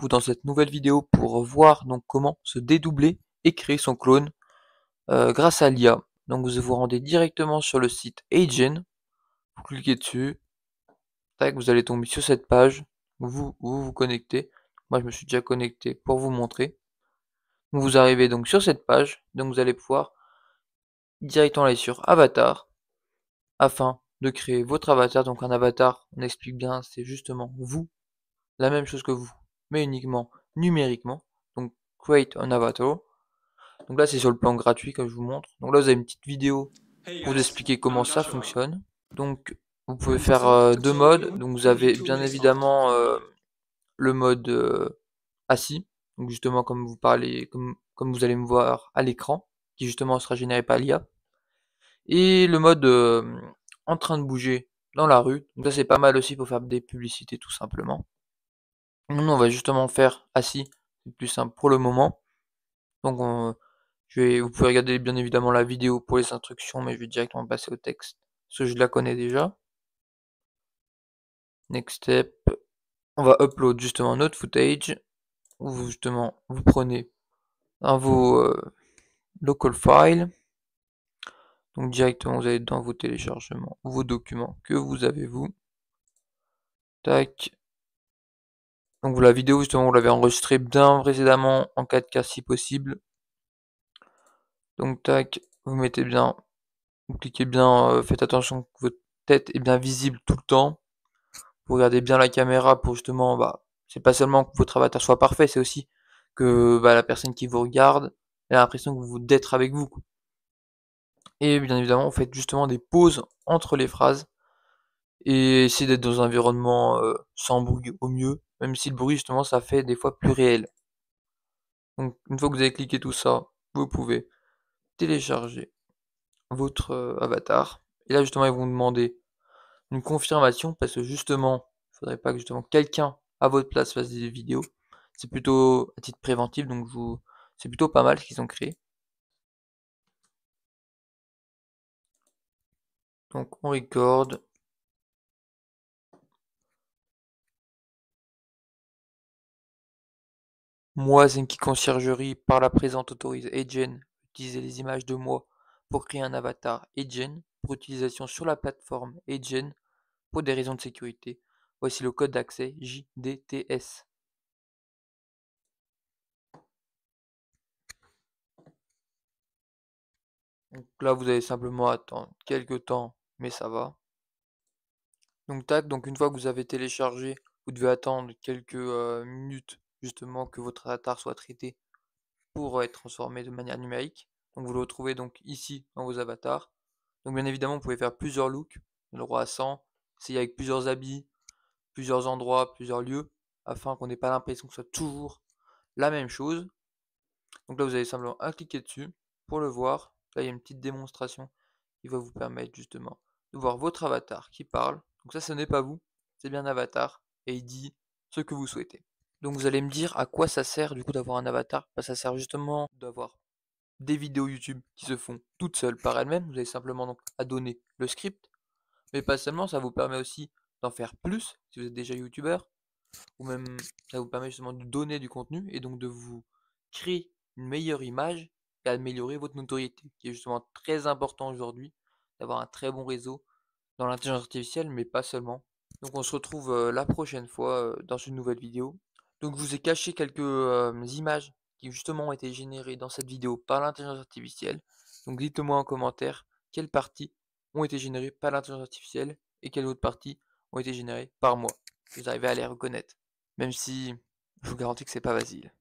retrouve dans cette nouvelle vidéo pour voir donc comment se dédoubler et créer son clone grâce à l'IA. Donc vous vous rendez directement sur le site Agen, vous cliquez dessus, tac, vous allez tomber sur cette page, vous connectez. Moi je me suis déjà connecté pour vous montrer. Donc, vous arrivez donc sur cette page, donc vous allez pouvoir directement aller sur Avatar afin de créer votre avatar. Donc un avatar, on explique bien, c'est justement vous, la même chose que vous, mais uniquement numériquement. Donc create an avatar. Donc là c'est sur le plan gratuit comme je vous montre. Donc là vous avez une petite vidéo Hey pour vous guys, expliquer comment I'm ça Joshua. fonctionne. Donc vous pouvez I'm faire determined to deux show modes. you Donc vous the avez YouTube bien way of évidemment talking. le mode assis. Donc justement comme vous parlez, comme vous allez me voir à l'écran, qui justement sera généré par l'IA. Et le mode en train de bouger dans la rue. Donc ça c'est pas mal aussi pour faire des publicités tout simplement. Nous on va justement faire assis, c'est plus simple pour le moment. Donc vous pouvez regarder bien évidemment la vidéo pour les instructions, mais je vais directement passer au texte, parce que je la connais déjà. Next step, on va upload justement notre footage, où justement vous prenez un vos local files, donc directement vous allez dans vos téléchargements, vos documents que vous avez vous. Tac. Donc la vidéo justement vous l'avez enregistrée bien précédemment en 4K si possible. Donc tac, vous mettez bien, vous cliquez bien, faites attention que votre tête est bien visible tout le temps. Vous regardez bien la caméra pour justement, c'est pas seulement que votre avatar soit parfait, c'est aussi que la personne qui vous regarde ait l'impression que d'être avec vous. Et bien évidemment, vous faites justement des pauses entre les phrases et essayez d'être dans un environnement sans bruit au mieux, même si le bruit justement ça fait des fois plus réel. Donc une fois que vous avez cliqué tout ça, vous pouvez télécharger votre avatar. Et là justement ils vont vous demander une confirmation parce que justement, il faudrait pas que justement quelqu'un à votre place fasse des vidéos. C'est plutôt à titre préventif, donc c'est plutôt pas mal ce qu'ils ont créé. Donc on record. Moi, Zenki Conciergerie, par la présente autorise Agen utiliser les images de moi pour créer un avatar Agen pour utilisation sur la plateforme Agen pour des raisons de sécurité. Voici le code d'accès JDTS. Donc là, vous allez simplement attendre quelques temps, mais ça va. Donc tac, donc une fois que vous avez téléchargé, vous devez attendre quelques minutes justement que votre avatar soit traité pour être transformé de manière numérique. Donc vous le retrouvez donc ici dans vos avatars. Donc bien évidemment, vous pouvez faire plusieurs looks, le droit à 100, c'est avec plusieurs habits, plusieurs endroits, plusieurs lieux, afin qu'on n'ait pas l'impression que ce soit toujours la même chose. Donc là, vous avez simplement à cliquer dessus pour le voir. Là, il y a une petite démonstration qui va vous permettre justement de voir votre avatar qui parle. Donc ça, ce n'est pas vous, c'est bien un avatar et il dit ce que vous souhaitez. Donc vous allez me dire à quoi ça sert du coup d'avoir un avatar. Ça sert justement d'avoir des vidéos YouTube qui se font toutes seules par elles-mêmes. Vous avez simplement donc à donner le script, mais pas seulement, ça vous permet aussi d'en faire plus si vous êtes déjà youtubeur, ou même ça vous permet justement de donner du contenu et donc de vous créer une meilleure image et améliorer votre notoriété, qui est justement très important aujourd'hui, d'avoir un très bon réseau dans l'intelligence artificielle, mais pas seulement. Donc on se retrouve la prochaine fois dans une nouvelle vidéo. Donc je vous ai caché quelques images qui justement ont été générées dans cette vidéo par l'intelligence artificielle. Donc dites-moi en commentaire quelles parties ont été générées par l'intelligence artificielle et quelles autres parties ont été générées par moi. Vous arrivez à les reconnaître. Même si je vous garantis que c'est pas facile.